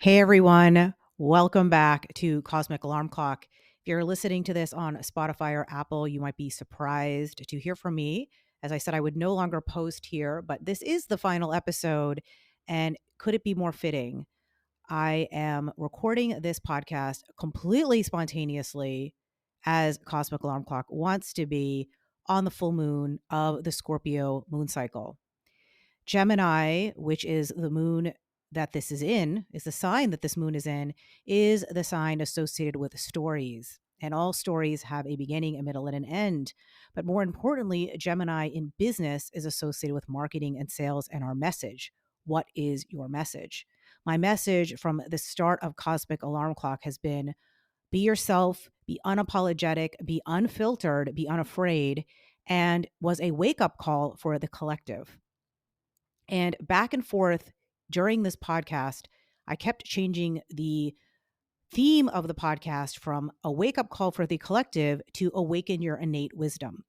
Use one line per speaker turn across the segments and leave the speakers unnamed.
Hey everyone, welcome back to Cosmic Alarm Clock. If you're listening to this on Spotify or Apple, you might be surprised to hear from me. As I said, I would no longer post here, but this is the final episode. And could it be more fitting? I am recording this podcast completely spontaneously as Cosmic Alarm Clock wants to be on the full moon of the Scorpio moon cycle. Gemini, which is the moon that this is in, is the sign that this moon is the sign associated with stories. And all stories have a beginning, a middle, and an end. But more importantly, Gemini in business is associated with marketing and sales and our message. What is your message? My message from the start of Cosmic Alarm Clock has been be yourself, be unapologetic, be unfiltered, be unafraid, and was a wake up call for the collective. And back and forth during this podcast, I kept changing the theme of the podcast from a wake up call for the collective to awaken your innate wisdom.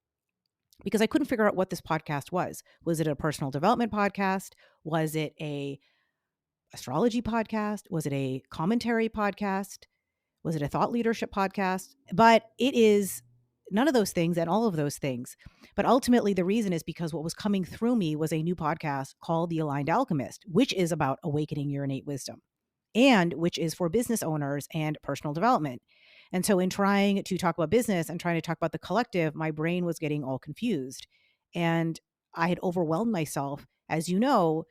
Because I couldn't figure out what this podcast was. Was it a personal development podcast? Was it a astrology podcast? Was it a commentary podcast? Was it a thought leadership podcast? But it is none of those things and all of those things. But ultimately, the reason is because what was coming through me was a new podcast called The Aligned Alchemist, which is about awakening your innate wisdom and which is for business owners and personal development. And so, in trying to talk about business and trying to talk about the collective, my brain was getting all confused. And I had overwhelmed myself. As you know,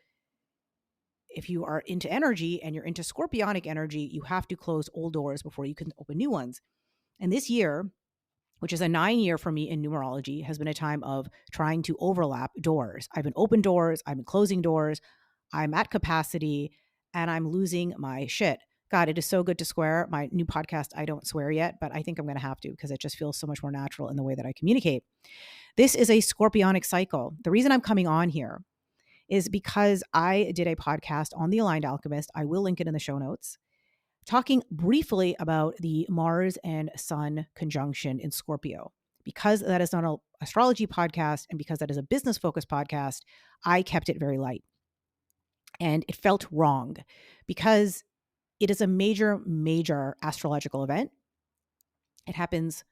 if you are into energy and you're into scorpionic energy, you have to close old doors before you can open new ones. And this year, which is a 9-year for me in numerology, has been a time of trying to overlap doors. I've been open doors, I've been closing doors, I'm at capacity, and I'm losing my shit. God, it is so good to swear. My new podcast, I don't swear yet, but I think I'm going to have to because it just feels so much more natural in the way that I communicate. This is a scorpionic cycle. The reason I'm coming on here is because I did a podcast on The Aligned Alchemist. I will link it in the show notes, talking briefly about the Mars and Sun conjunction in Scorpio. Because that is not an astrology podcast and because that is a business focused podcast, I kept it very light. And it felt wrong because it is a major, major astrological event. It happens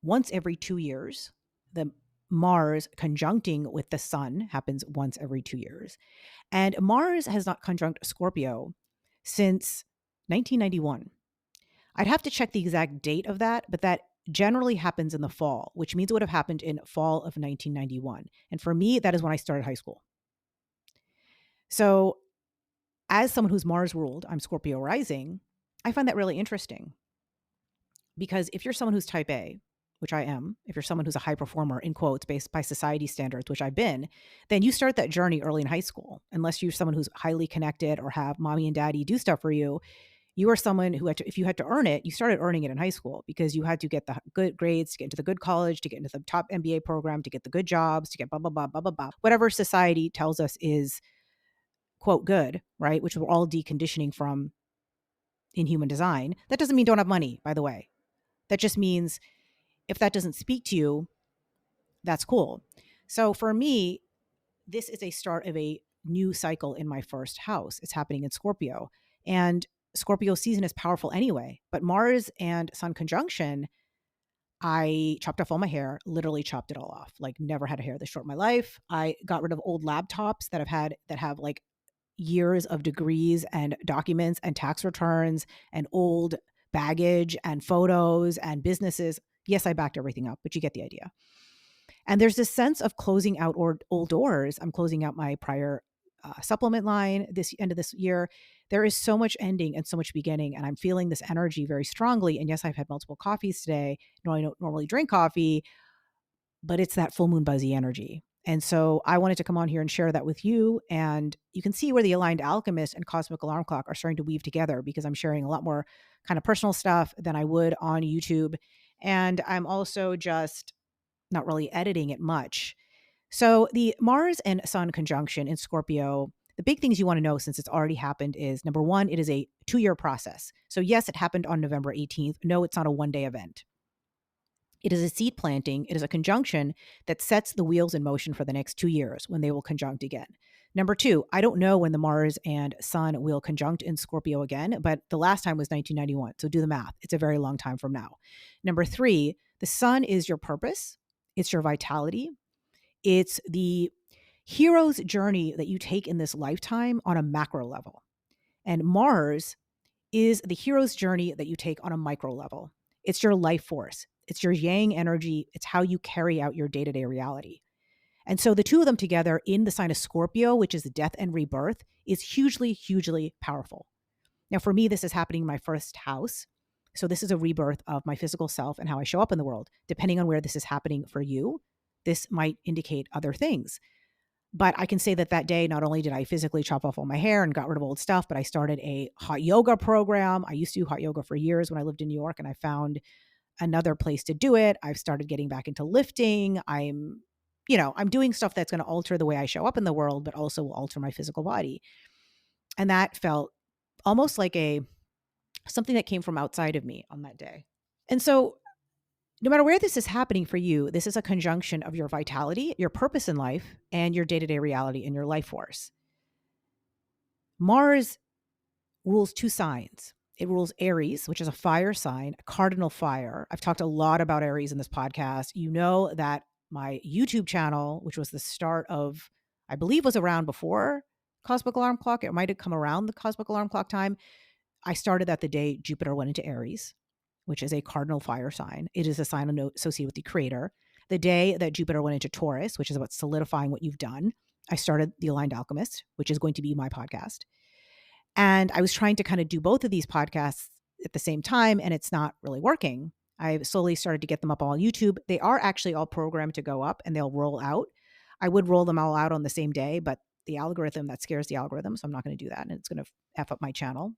once every 2 years. The Mars conjuncting with the Sun happens once every 2 years. And Mars has not conjunct Scorpio since 1991. I'd have to check the exact date of that, but that generally happens in the fall, which means it would have happened in fall of 1991. And for me, that is when I started high school. So as someone who's Mars ruled, I'm Scorpio rising, I find that really interesting. Because if you're someone who's type A, which I am, if you're someone who's a high performer, in quotes, based by society standards, which I've been, then you start that journey early in high school. Unless you're someone who's highly connected or have mommy and daddy do stuff for you, you are someone who if you had to earn it, you started earning it in high school because you had to get the good grades to get into the good college, to get into the top MBA program, to get the good jobs, to get blah, blah, blah, blah, blah, blah. Whatever society tells us is, quote, good, right? Which we're all deconditioning from in human design. That doesn't mean don't have money, by the way. That just means if that doesn't speak to you, that's cool. So for me, this is a start of a new cycle in my first house. It's happening in Scorpio. And Scorpio season is powerful anyway. But Mars and Sun conjunction, I chopped off all my hair, literally chopped it all off. Like never had a hair this short in my life. I got rid of old laptops that have like years of degrees and documents and tax returns and old baggage and photos and businesses. Yes, I backed everything up, but you get the idea. And there's this sense of closing out old doors. I'm closing out my prior supplement line this end of this year. There is so much ending and so much beginning, and I'm feeling this energy very strongly. And yes, I've had multiple coffees today. No, I don't normally drink coffee, but it's that full moon buzzy energy. And so I wanted to come on here and share that with you. And you can see where the Aligned Alchemist and Cosmic Alarm Clock are starting to weave together because I'm sharing a lot more kind of personal stuff than I would on YouTube. And I'm also just not really editing it much. So the Mars and Sun conjunction in Scorpio, the big things you want to know since it's already happened is number one, it is a 2-year process. So yes, it happened on November 18th. No, it's not a one-day event. It is a seed planting. It is a conjunction that sets the wheels in motion for the next 2 years when they will conjunct again. Number two, I don't know when the Mars and Sun will conjunct in Scorpio again, but the last time was 1991. So do the math. It's a very long time from now. Number three, the Sun is your purpose, it's your vitality, it's the hero's journey that you take in this lifetime on a macro level. And Mars is the hero's journey that you take on a micro level. It's your life force, it's your yang energy, it's how you carry out your day to day reality. And so the two of them together in the sign of Scorpio, which is death and rebirth, is hugely, hugely powerful. Now, for me, this is happening in my first house. So this is a rebirth of my physical self and how I show up in the world. Depending on where this is happening for you, this might indicate other things. But I can say that that day, not only did I physically chop off all my hair and got rid of old stuff, but I started a hot yoga program. I used to do hot yoga for years when I lived in New York, and I found another place to do it. I've started getting back into lifting. I'm doing stuff that's going to alter the way I show up in the world, but also will alter my physical body. And that felt almost like something that came from outside of me on that day. And so no matter where this is happening for you, this is a conjunction of your vitality, your purpose in life, and your day-to-day reality and your life force. Mars rules two signs. It rules Aries, which is a fire sign, a cardinal fire. I've talked a lot about Aries in this podcast. You know that my YouTube channel, which was the start of, I believe was around before Cosmic Alarm Clock. It might have come around the Cosmic Alarm Clock time. I started that the day Jupiter went into Aries, which is a cardinal fire sign. It is a sign associated with the creator. The day that Jupiter went into Taurus, which is about solidifying what you've done, I started The Aligned Alchemist, which is going to be my podcast. And I was trying to kind of do both of these podcasts at the same time, and it's not really working. I've slowly started to get them up on YouTube. They are actually all programmed to go up and they'll roll out. I would roll them all out on the same day, but the algorithm, that scares the algorithm. So I'm not going to do that. And it's going to F up my channel.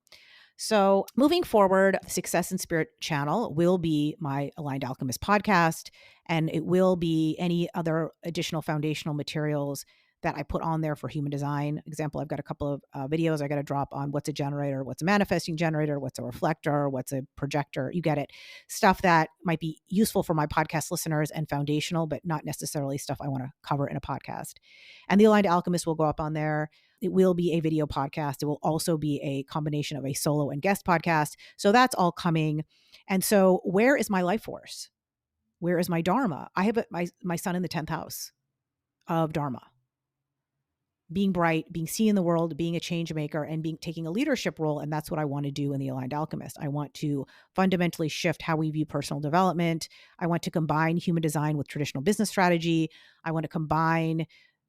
So moving forward, the Success in Spirit channel will be my Aligned Alchemist podcast, and it will be any other additional foundational materials that I put on there for human design. Example, I've got a couple of videos I got to drop on what's a generator, what's a manifesting generator, what's a reflector, what's a projector. You get it. Stuff that might be useful for my podcast listeners and foundational, but not necessarily stuff I want to cover in a podcast. And the Aligned Alchemist will go up on there. It will be a video podcast. It will also be a combination of a solo and guest podcast. So that's all coming. And so where is my life force? Where is my Dharma? I have my sun in the 10th house of Dharma. Being bright, being seen in the world, being a change maker, and taking a leadership role. And that's what I want to do in the Aligned Alchemist. I want to fundamentally shift how we view personal development. I want to combine human design with traditional business strategy. I want to combine,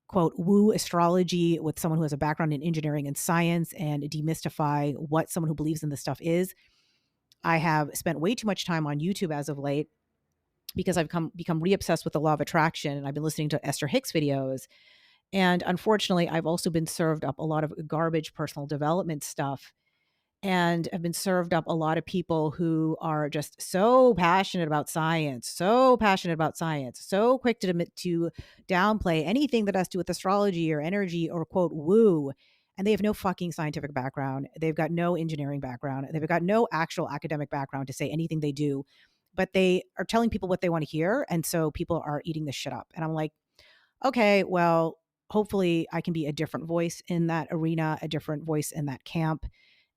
quote, woo astrology with someone who has a background in engineering and science and demystify what someone who believes in this stuff is. I have spent way too much time on YouTube as of late because I've become re-obsessed with the law of attraction, and I've been listening to Esther Hicks videos. And unfortunately, I've also been served up a lot of garbage personal development stuff, and have been served up a lot of people who are just so passionate about science, so quick to downplay anything that has to do with astrology or energy or, quote, woo. And they have no fucking scientific background. They've got no engineering background. They've got no actual academic background to say anything they do, but they are telling people what they want to hear. And so people are eating this shit up. And I'm like, okay, well, hopefully I can be a different voice in that arena, a different voice in that camp.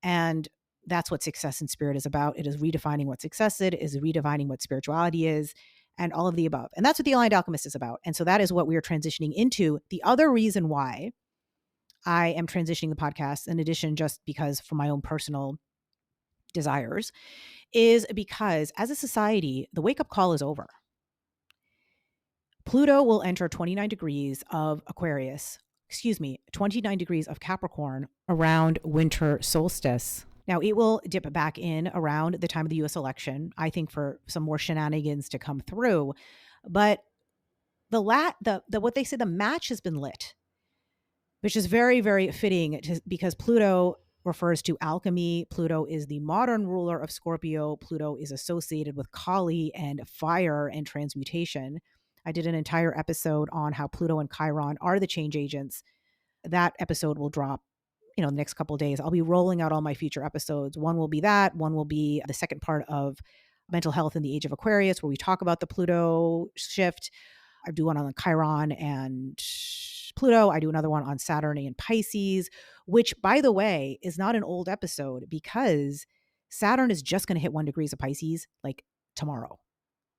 And that's what Success in Spirit is about. It is redefining what success is, redefining what spirituality is, and all of the above. And that's what the Aligned Alchemist is about. And so that is what we are transitioning into. The other reason why I am transitioning the podcast, in addition, just because for my own personal desires, is because as a society, the wake-up call is over. Pluto will enter 29 degrees of 29 degrees of Capricorn around winter solstice. Now, it will dip back in around the time of the US election, I think, for some more shenanigans to come through. But what they say, the match has been lit, which is very, very fitting because Pluto refers to alchemy. Pluto is the modern ruler of Scorpio. Pluto is associated with Kali and fire and transmutation. I did an entire episode on how Pluto and Chiron are the change agents. That episode will drop, the next couple of days. I'll be rolling out all my future episodes. One will be that. One will be the second part of mental health in the age of Aquarius, where we talk about the Pluto shift. I do one on Chiron and Pluto. I do another one on Saturn and Pisces, which, by the way, is not an old episode because Saturn is just going to hit 1 degree of Pisces like tomorrow.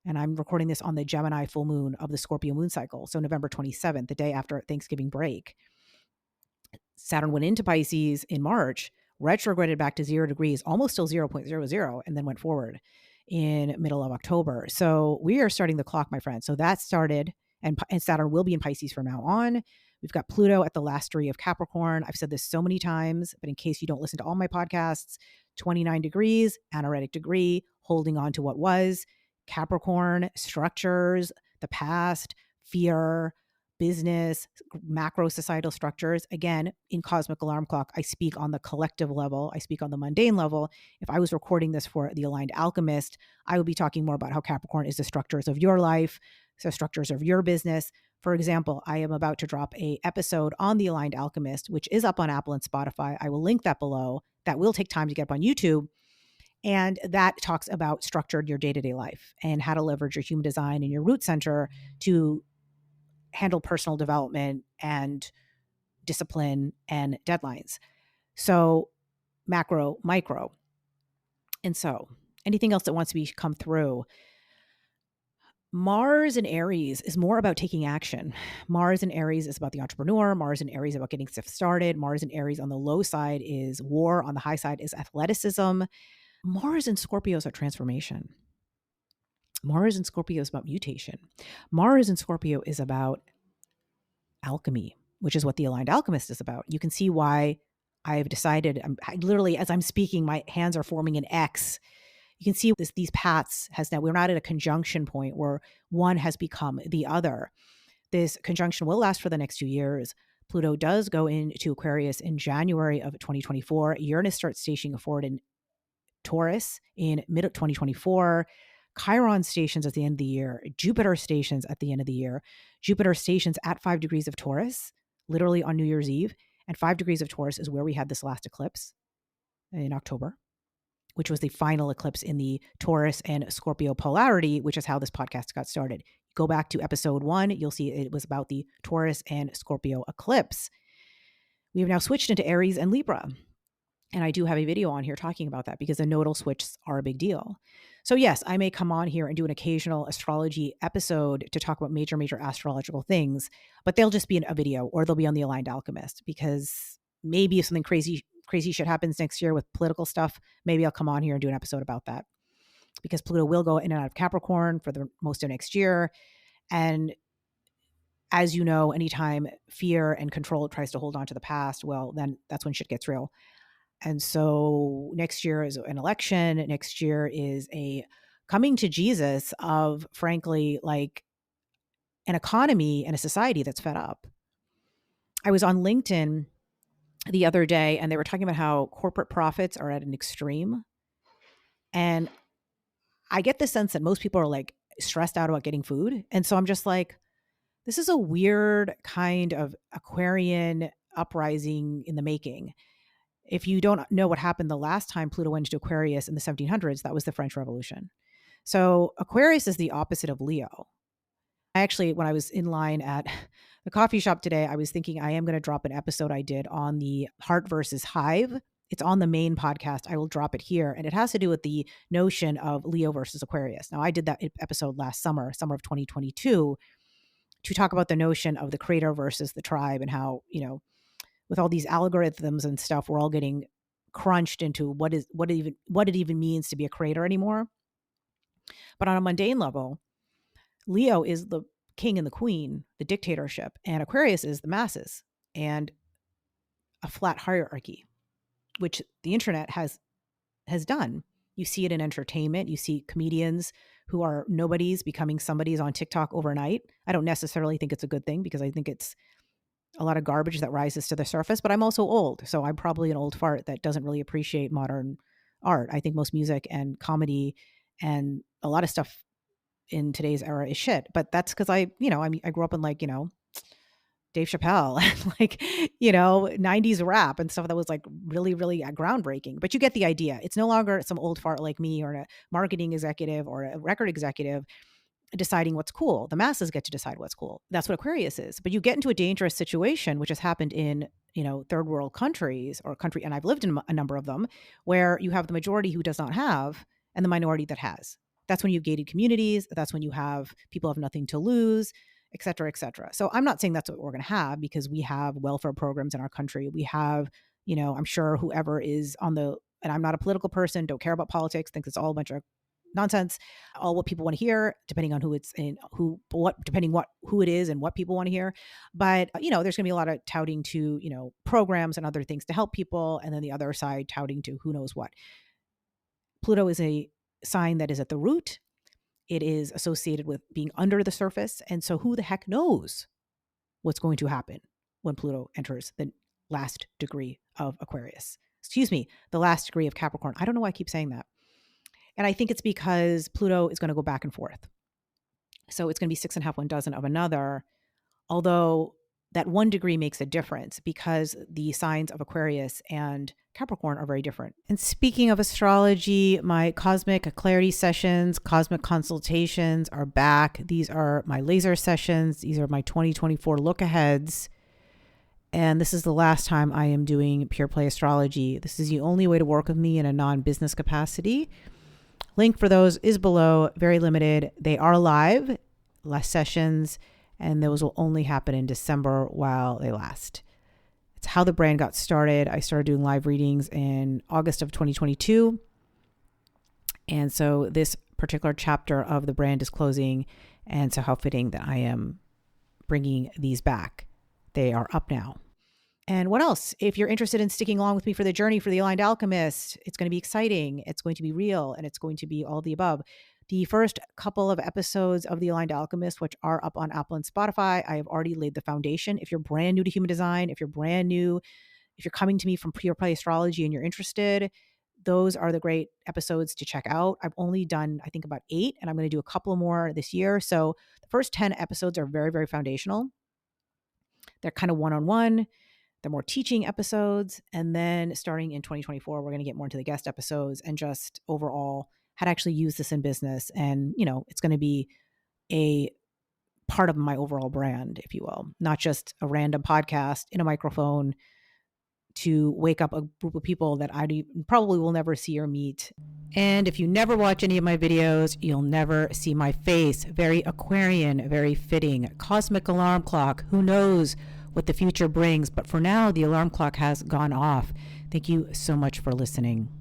And I'm recording this on the Gemini full moon of the Scorpio moon cycle. So November 27th, the day after Thanksgiving break. Saturn went into Pisces in March, retrograded back to 0 degrees, almost still 0.00, and then went forward in middle of October. So we are starting the clock, my friend. So that started, and Saturn will be in Pisces from now on. We've got Pluto at the last degree of Capricorn. I've said this so many times, but in case you don't listen to all my podcasts, 29 degrees, anaretic degree, holding on to what was. Capricorn, structures, the past, fear, business, macro societal structures. Again, in Cosmic Alarm Clock, I speak on the collective level. I speak on the mundane level. If I was recording this for The Aligned Alchemist, I would be talking more about how Capricorn is the structures of your life, so structures of your business. For example, I am about to drop a episode on The Aligned Alchemist, which is up on Apple and Spotify. I will link that below. That will take time to get up on YouTube. And that talks about structure in your day-to-day life and how to leverage your human design and your root center to handle personal development and discipline and deadlines. So macro, micro. And so anything else that wants to be come through, Mars in Aries is more about taking action. Mars in Aries is about the entrepreneur. Mars in Aries is about getting stuff started. Mars in Aries on the low side is war. On the high side is athleticism. Mars in Scorpio is about transformation. Mars in Scorpio is about mutation. Mars in Scorpio is about alchemy, which is what The Aligned Alchemist is about. You can see why I've decided, literally as I'm speaking, my hands are forming an X. You can see these paths has now, we're not at a conjunction point where one has become the other. This conjunction will last for the next 2 years. Pluto does go into Aquarius in January of 2024. Uranus starts stationing forward in Taurus in mid of 2024. Chiron stations at the end of the year. Jupiter stations at the end of the year. Jupiter stations at 5 degrees of Taurus, literally on New Year's Eve. And 5 degrees of Taurus is where we had this last eclipse in October, which was the final eclipse in the Taurus and Scorpio polarity, which is how this podcast got started. Go back to episode 1. You'll see it was about the Taurus and Scorpio eclipse. We have now switched into Aries and Libra. And I do have a video on here talking about that because the nodal switches are a big deal. So yes, I may come on here and do an occasional astrology episode to talk about major astrological things, but they'll just be in a video or they'll be on The Aligned Alchemist because maybe if something crazy shit happens next year with political stuff, maybe I'll come on here and do an episode about that because Pluto will go in and out of Capricorn for the most of next year. And as you know, anytime fear and control tries to hold on to the past, well, then that's when shit gets real. And so next year is an election. Next year is a coming to Jesus of, frankly, like an economy and a society that's fed up. I was on LinkedIn the other day and they were talking about how corporate profits are at an extreme. And I get the sense that most people are like stressed out about getting food. And so I'm just like, this is a weird kind of Aquarian uprising in the making. If you don't know what happened the last time Pluto went into Aquarius in the 1700s, that was the French Revolution. So Aquarius is the opposite of Leo. I actually, when I was in line at the coffee shop today, I was thinking I am going to drop an episode I did on the Heart versus Hive. It's on the main podcast. I will drop it here. And it has to do with the notion of Leo versus Aquarius. Now, I did that episode last summer of 2022, to talk about the notion of the creator versus the tribe and how, you know, with all these algorithms and stuff, we're all getting crunched into what it even means to be a creator anymore. But on a mundane level, Leo is the king and the queen, the dictatorship, and Aquarius is the masses and a flat hierarchy, which the internet has done. You see it in entertainment. You see comedians who are nobodies becoming somebodies on TikTok overnight. I don't necessarily think it's a good thing because I think it's a lot of garbage that rises to the surface, but I'm also old. So I'm probably an old fart that doesn't really appreciate modern art. I think most music and comedy and a lot of stuff in today's era is shit. But that's because I grew up in like, Dave Chappelle and like, 90s rap and stuff that was like really, really groundbreaking. But you get the idea. It's no longer some old fart like me or a marketing executive or a record executive deciding what's cool. The masses get to decide what's cool. That's what Aquarius is. But you get into a dangerous situation, which has happened in, third world countries and I've lived in a number of them, where you have the majority who does not have and the minority that has. That's when you have gated communities. That's when you have people have nothing to lose, et cetera, et cetera. So I'm not saying that's what we're going to have, because we have welfare programs in our country. We have, I'm sure whoever is and I'm not a political person, don't care about politics, think it's all a bunch of nonsense, all what people want to hear, depending on who it is and what people want to hear. But, there's going to be a lot of touting to, programs and other things to help people. And then the other side touting to who knows what. Pluto is a sign that is at the root. It is associated with being under the surface. And so who the heck knows what's going to happen when Pluto enters the last degree of Aquarius? Excuse me, the last degree of Capricorn. I don't know why I keep saying that. And I think it's because Pluto is going to go back and forth. So it's going to be 6.5 one dozen of another, although that 1 degree makes a difference because the signs of Aquarius and Capricorn are very different. And speaking of astrology, my cosmic clarity sessions, cosmic consultations are back. These are my laser sessions. These are my 2024 look aheads. And this is the last time I am doing pure play astrology. This is the only way to work with me in a non-business capacity. Link for those is below, very limited. They are live, last sessions, and those will only happen in December while they last. It's how the brand got started. I started doing live readings in August of 2022. And so this particular chapter of the brand is closing. And so how fitting that I am bringing these back. They are up now. And what else? If you're interested in sticking along with me for the journey for the Aligned Alchemist, it's going to be exciting. It's going to be real, and it's going to be all the above. The first couple of episodes of the Aligned Alchemist, which are up on Apple and Spotify, I have already laid the foundation. If you're brand new to human design, if you're coming to me from pure play astrology and you're interested, those are the great episodes to check out. I've only done, I think, about 8, and I'm going to do a couple more this year. So the first 10 episodes are very, very foundational. They're kind of one-on-one. They're more teaching episodes. And then starting in 2024, we're going to get more into the guest episodes and just overall how to actually use this in business. And, it's going to be a part of my overall brand, if you will, not just a random podcast in a microphone to wake up a group of people that I probably will never see or meet. And if you never watch any of my videos, you'll never see my face. Very Aquarian, very fitting. Cosmic alarm clock. Who knows what the future brings? But for now, the alarm clock has gone off. Thank you so much for listening.